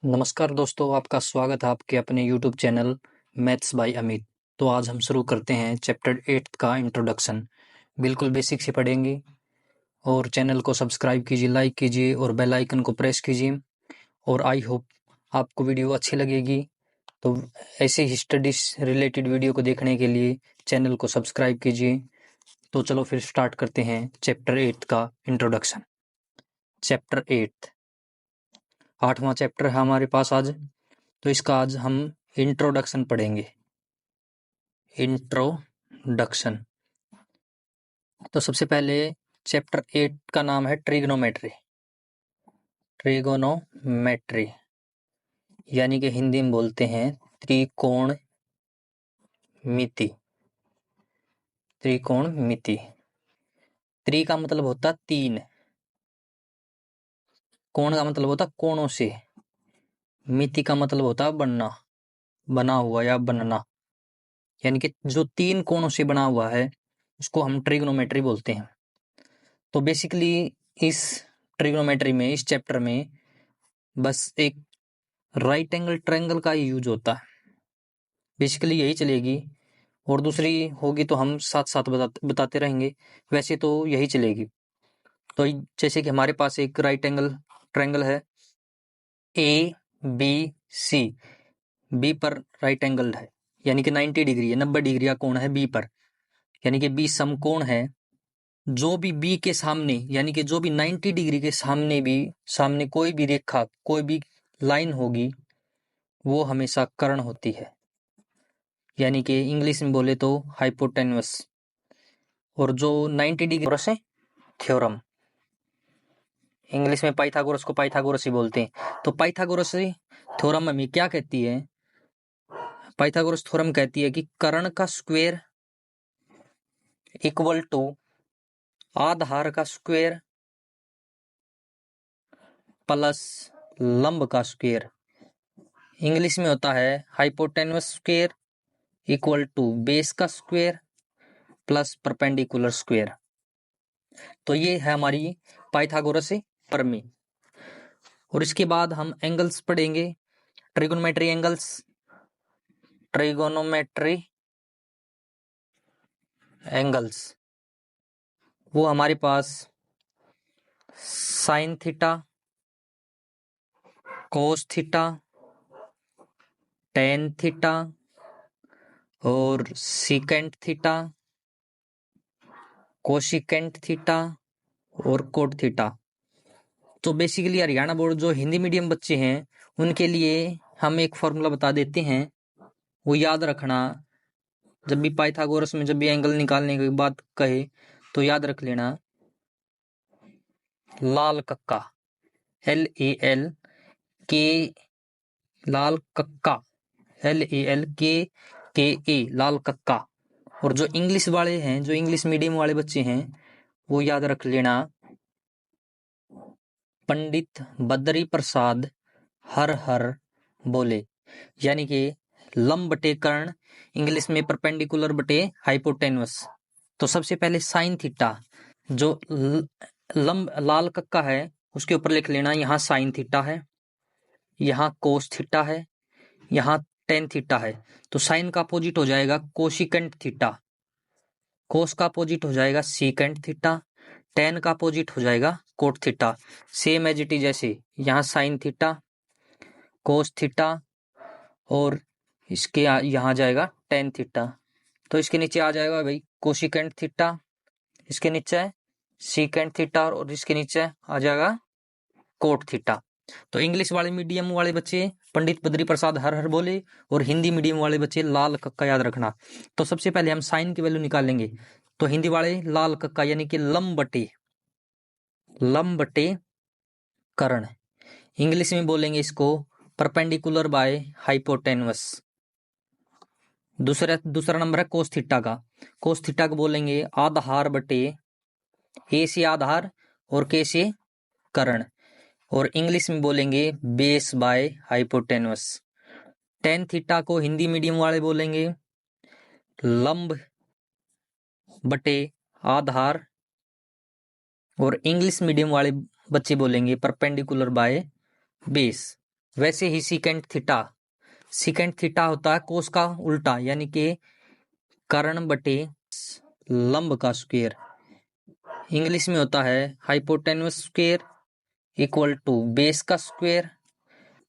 नमस्कार दोस्तों, आपका स्वागत है आपके अपने YouTube channel maths by Amit. तो आज हम शुरू करते हैं चैप्टर 8 का इंट्रोडक्शन। बिल्कुल बेसिक से पढ़ेंगे और चैनल को सब्सक्राइब कीजिए, लाइक कीजिए और बेल आइकन को प्रेस कीजिए। और आई होप आपको वीडियो अच्छी लगेगी। तो ऐसे ही स्टडीज रिलेटेड वीडियो को देखने के लिए चैनल को सब्सक्राइब कीजिए। तो चलो फिर स्टार्ट करते हैं चैप्टर 8 का इंट्रोडक्शन। चैप्टर 8 8वां चैप्टर है हमारे पास आज। तो इसका आज हम इंट्रोडक्शन पढ़ेंगे। इंट्रोडक्शन। तो सबसे पहले चैप्टर 8 का नाम है ट्रिग्नोमेट्री। ट्रिगोनोमेट्री यानी कि हिंदी में बोलते हैं त्रिकोण मिति। त्रिकोण मिति। त्रि का मतलब होता तीन, कोण का मतलब होता कोणों से, मिति का मतलब होता बनना, बना हुआ या बनना, यानी कि जो तीन कोणों से बना हुआ है उसको हम ट्रिग्नोमेट्री बोलते हैं। तो बेसिकली इस ट्रिग्नोमेट्री में, इस चैप्टर में बस एक राइट एंगल ट्रायंगल का ही यूज होता है। बेसिकली यही चलेगी और दूसरी होगी तो हम साथ साथ बताते रहेंगे। वैसे तो यही चलेगी। तो जैसे कि हमारे पास एक राइट एंगल ट्रायंगल है ए बी सी। बी पर राइट एंगल है यानी कि 90 डिग्री है, 90 डिग्री का कोण है बी पर, यानी कि बी समकोण है। जो भी बी के सामने यानी कि जो भी 90 डिग्री के सामने कोई भी रेखा, कोई भी लाइन होगी वो हमेशा कर्ण होती है, यानी कि इंग्लिश में बोले तो हाइपोटेन्यूस। और जो 90 डिग्री से थ्योरम, इंग्लिश में पाइथागोरस को पाइथागोरस ही बोलते हैं। तो पाइथागोरस थ्योरम हमें क्या कहती है? पाइथागोरस थ्योरम कहती है कि कर्ण का स्क्वायर इक्वल टू आधार का स्क्वायर प्लस लंब का स्क्वायर। इंग्लिश में होता है hypotenuse square equal to base का स्क्वायर प्लस परपेंडिकुलर स्क्वायर। तो ये है हमारी पाइथागोरस प्रमेय। और इसके बाद हम एंगल्स पढ़ेंगे, ट्रिगोनोमेट्री एंगल्स। ट्रिगोनोमेट्री एंगल्स वो हमारे पास sine theta, cos theta, tan theta और सीकेंट थीटा, कोशिकेंट थीटा और कोट थीटा। तो बेसिकली हरियाणा बोर्ड जो हिंदी मीडियम बच्चे हैं उनके लिए हम एक फॉर्मूला बता देते हैं, वो याद रखना। जब भी पाइथागोरस में जब भी एंगल निकालने की बात कहे तो याद रख लेना, लाल कक्का, LAL के, लाल कक्का, LALKKA, लाल कक्का। और जो इंग्लिश वाले हैं, जो इंग्लिश मीडियम वाले बच्चे हैं वो याद रख लेना, पंडित बद्री प्रसाद हर हर बोले, यानी कि लंब बटे कर्ण, इंग्लिश में परपेंडिकुलर बटे हाइपोटेन्यूस। तो सबसे पहले साइन थीटा, जो लंब लाल कक्का है उसके ऊपर लिख लेना, यहाँ साइन थीटा है, यहाँ कोस थीटा है, यहाँ टेन थीटा है। तो साइन का अपोजिट हो जाएगा कोशिकेंट थीटा, कोस का अपोजिट हो जाएगा सीकेंट थीटा, टेन का अपोजिट हो जाएगा cot theta. Same as it is, जैसे यहाँ साइन थीटा, कोस थीटा और इसके यहाँ जाएगा टेन थीटा। तो इसके नीचे आ जाएगा भाई कोशिकेंट थीटा, इसके नीचे है सीकेंट थीटा और इसके नीचे आ जाएगा कोट थीटा। तो इंग्लिश वाले मीडियम वाले बच्चे पंडित बद्री प्रसाद हर हर बोले और हिंदी मीडियम वाले बच्चे लाल कक्का याद रखना। तो सबसे पहले हम साइन की वैल्यू निकालेंगे। तो हिंदी वाले लाल कक्का यानी कि लंब बटे कर्ण, इंग्लिश में बोलेंगे इसको परपेंडिकुलर बाय हाइपोटेन्यूस। दूसरा नंबर है कोस थीटा का। कोस थीटा को बोलेंगे आधार बटे, ए से आधार और के से कर्ण, और इंग्लिश में बोलेंगे base by hypotenuse. Tan theta को हिंदी मीडियम वाले बोलेंगे लंब बटे आधार और इंग्लिश मीडियम वाले बच्चे बोलेंगे परपेंडिकुलर बाय बेस। वैसे ही सीकेंट थीटा होता है कोस का उल्टा, यानी कि कर्ण बटे लंब का स्क्वायर। इंग्लिश में होता है hypotenuse square equal to base का स्क्वायर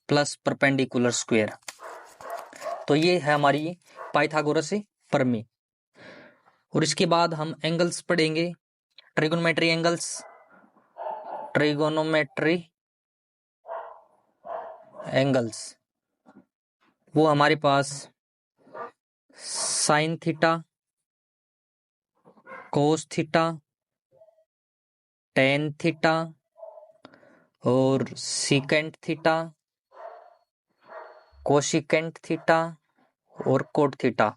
प्लस परपेंडिकुलर स्क्वायर। तो ये है हमारी पाइथागोरस प्रमेय। और इसके बाद हम एंगल्स पढ़ेंगे, ट्रिगोनोमेट्री एंगल्स। वो हमारे पास sine theta, cos theta, tan theta और सीकेंट थीटा, कोशिकेंट थीटा और कोट थीटा।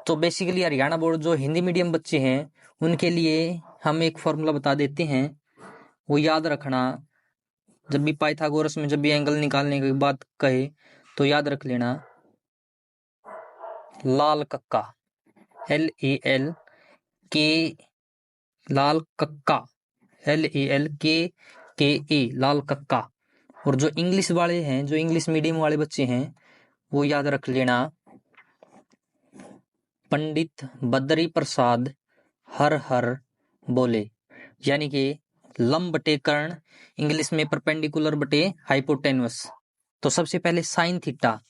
तो बेसिकली हरियाणा बोर्ड जो हिंदी मीडियम बच्चे हैं उनके लिए हम एक फॉर्मूला बता देते हैं, वो याद रखना। जब भी पाइथागोरस में जब भी एंगल निकालने की बात कहे तो याद रख लेना, लाल कक्का LAL के लाल कक्का LALKKA लाल कक्का। और जो इंग्लिश वाले हैं, जो इंग्लिश मीडियम वाले बच्चे हैं, वो याद रख लेना पंडित बद्री प्रसाद हर हर बोले, यानी कि लंब बटे कर्ण, इंग्लिश में परपेंडिकुलर बटे हाइपोटेन्यूस। तो सबसे पहले साइन थीटा,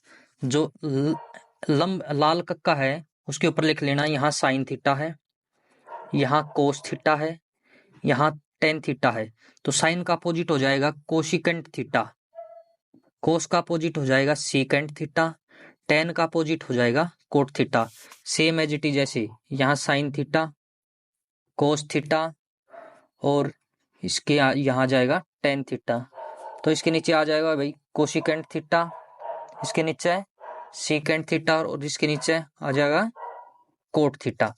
जो लंब लाल कक्का है उसके ऊपर लिख लेना, यहाँ साइन थीटा है, यहाँ कोस थीटा है, यहाँ टेन थीटा है। तो साइन का अपोजिट हो जाएगा कोशिकेंट थीटा, कोस का अपोजिट हो जाएगा सीकेंट थीटा, टेन का अपोजिट हो जाएगा cot theta. Same as it is, जैसे यहाँ साइन थीटा, कोस थीटा और इसके यहाँ जाएगा टेन थीटा। तो इसके नीचे आ जाएगा भाई कोशिकेंट थीटा, इसके नीचे सीकेंट थीटा और इसके नीचे आ जाएगा कोट थीटा।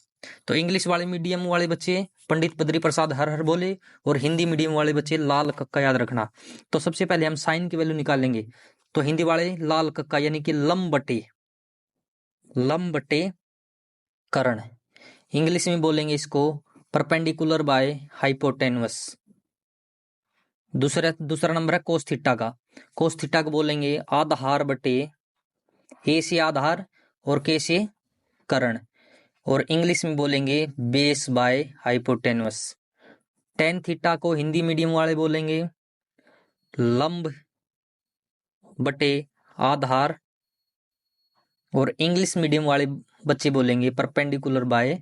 तो इंग्लिश वाले मीडियम वाले बच्चे पंडित बद्री प्रसाद हर हर बोले और हिंदी मीडियम वाले बच्चे लाल कक्का याद रखना। तो सबसे पहले हम साइन की वैल्यू निकालेंगे। तो हिंदी वाले लाल कक्का यानी कि लंब बटे कर्ण, इंग्लिश में बोलेंगे इसको परपेंडिकुलर बाय हाइपोटेन्यूस। दूसरा नंबर है कोस थीटा का, कोस थीटा को बोलेंगे आधार बटे ए से आधार और के से कर्ण, और इंग्लिश में बोलेंगे base by hypotenuse. Tan theta को हिंदी मीडियम वाले बोलेंगे लंब बटे आधार और इंग्लिश मीडियम वाले बच्चे बोलेंगे परपेंडिकुलर बाय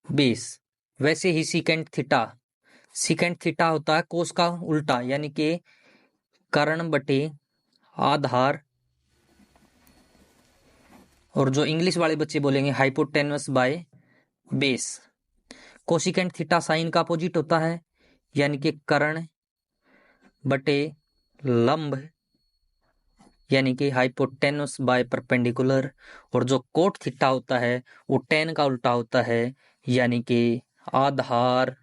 बेस। वैसे ही सीकेंट थीटा होता है कोस का उल्टा, यानी कि कर्ण बटे आधार, और जो इंग्लिश वाले बच्चे बोलेंगे hypotenuse by base. Cosecant theta sine का अपोजिट होता है, यानी कि कर्ण बटे लंब, यानी कि हाइपोटेन्यूस बाय परपेंडिकुलर। और जो कोट थीटा होता है वो टेन का उल्टा होता है, यानी कि आधार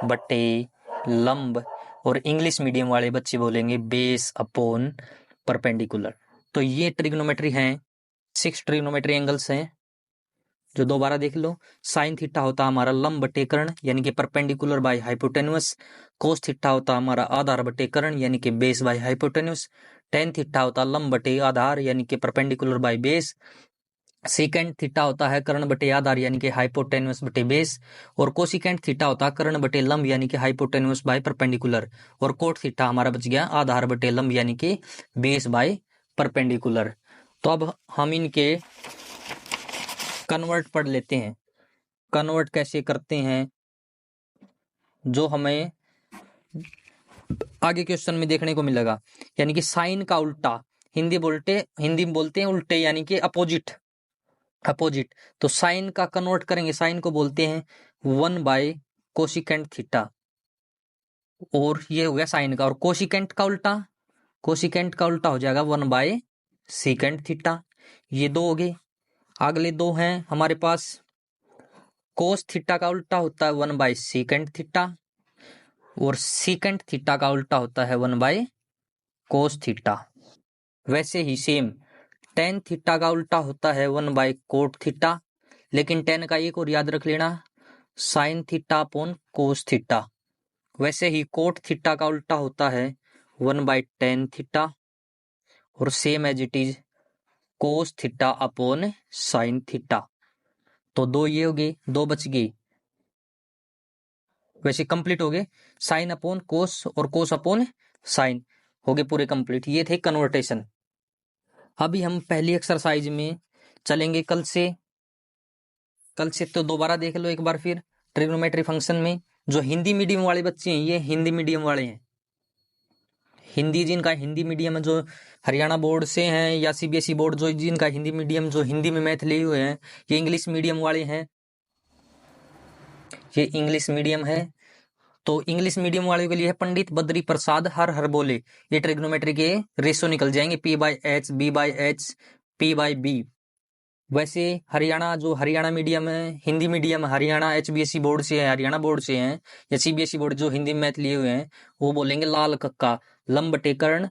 बटे लंब, और इंग्लिश मीडियम वाले बच्चे बोलेंगे बेस अपॉन परपेंडिकुलर। तो ये ट्रिग्नोमेट्री हैं, 6 ट्रिग्नोमेट्री एंगल्स हैं जो दोबारा देख लो। साइन थीटा होता हमारा लंब बटे कर्ण यानी कि perpendicular by hypotenuse, cos theta होता हमारा आधार बटे कर्ण यानी कि base by hypotenuse, tan theta होता लंब बटे आधार यानी कि perpendicular by base, secant theta होता है कर्ण बटे आधार यानी कि हाइपोटेन्यूस बटे बेस, और कोसिकेंट थीटा होता है कर्ण बटे लंब यानी कि हाइपोटेन्यूस बाय परपेंडिकुलर, और कोट थीटा हमारा बच गया आधार बटे लंब यानी कि बेस बाय परपेंडिकुलर। तो अब हम इनके कन्वर्ट पढ़ लेते हैं, कन्वर्ट कैसे करते हैं जो हमें आगे क्वेश्चन में देखने को मिलेगा। यानी कि साइन का उल्टा, हिंदी में बोलते हैं उल्टे यानी कि अपोजिट। तो साइन का कन्वर्ट करेंगे, साइन को बोलते हैं 1 बाय कोशिकेंट थीटा, और ये हो गया साइन का। और कोशिकेंट का उल्टा हो जाएगा 1 बाय सीकेंट थीटा। ये दो हो गए। अगले दो हैं हमारे पास, कोस थीटा का उल्टा होता है 1 बाय सीकेंट थीटा, और सीकेंट थीटा का उल्टा होता है 1 बाय कोस थीटा। वैसे ही सेम टेन थीटा का उल्टा होता है 1 बाय कोट थीटा, लेकिन टेन का एक और याद रख लेना, sine theta upon cos theta. वैसे ही कोट थीटा का उल्टा होता है 1 बाय टेन थीटा, और same as it is cos theta upon sine theta. तो दो ये हो गए, दो बच गए, वैसे कंप्लीट हो गए। साइन अपॉन कोस और कोस अपॉन साइन हो गए पूरे कंप्लीट। ये थे कन्वर्टेशन। अभी हम पहली एक्सरसाइज में चलेंगे कल से तो दोबारा देख लो एक बार फिर ट्रिग्नोमेट्री फंक्शन में। जो हिंदी मीडियम वाले बच्चे हैं, ये हिंदी मीडियम वाले हैं, हिंदी जिनका हिंदी मीडियम जो हरियाणा बोर्ड से हैं या सीबीएसई बोर्ड जो जिनका हिंदी मीडियम जो हिंदी में मैथ लिए हुए हैं, ये इंग्लिश मीडियम वाले हैं, ये इंग्लिश मीडियम है। तो इंग्लिश मीडियम वाले के लिए है पंडित बद्री प्रसाद हर बोले। ये ट्रिग्नोमेट्री के रेशो निकल जाएंगे, P/H, B/H, P/B। वैसे हरियाणा जो हरियाणा मीडियम है, Hindi medium Haryana HBSE board से है, हरियाणा बोर्ड से हैं या सीबीएसई बोर्ड जो हिंदी में मैथ लिए हुए हैं, वो बोलेंगे लाल कक्का लंब बटे कर्ण,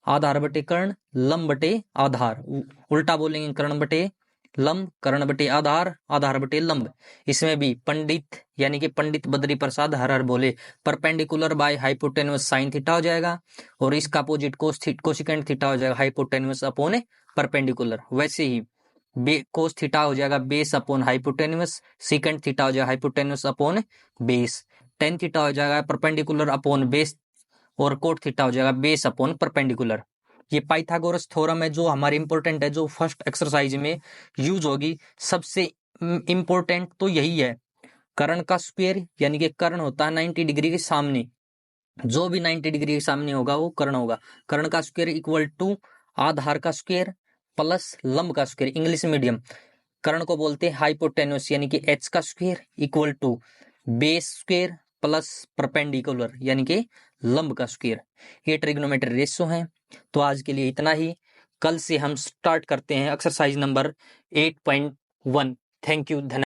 आधार बटे कर्ण, लंब बटे आधार। उल्टा बोलेंगे कर्ण बटे लंब, कर्ण बटे आधार, आधार बटे लंब। इसमें भी पंडित यानी कि पंडित बद्री प्रसाद हर बोले perpendicular by hypotenuse sine theta हो जाएगा, और इसका अपोजिट कोसिकेंट थीटा हो जाएगा हाइपोटेन्यूस अपॉन परपेंडिकुलर। वैसे ही कोस थीटा हो जाएगा base upon hypotenuse, secant theta हो जाएगा hypotenuse upon base, tan theta हो जाएगा परपेंडिकुलर अपॉन बेस, और कोट थीटा हो जाएगा बेस अपॉन परपेंडिकुलर। ये पाइथागोरस थ्योरम है जो हमारी इंपॉर्टेंट है, जो फर्स्ट एक्सरसाइज में यूज होगी। सबसे इंपॉर्टेंट तो यही है, कर्ण का स्क्वायर यानी कि कर्ण होता है 90 डिग्री के सामने, जो भी 90 डिग्री के सामने होगा वो कर्ण होगा। कर्ण का स्क्वायर इक्वल टू आधार का स्क्वायर प्लस लंब का स्क्वायर। इंग्लिश मीडियम कर्ण को बोलते हैं हाइपोटेन्यूस यानी कि h का square equal to base square plus perpendicular यानी कि लंब का स्क्वायर। ये ट्रिग्नोमेट्री रेशो है। तो आज के लिए इतना ही, कल से हम स्टार्ट करते हैं एक्सरसाइज नंबर 8.1। थैंक यू, धन्यवाद।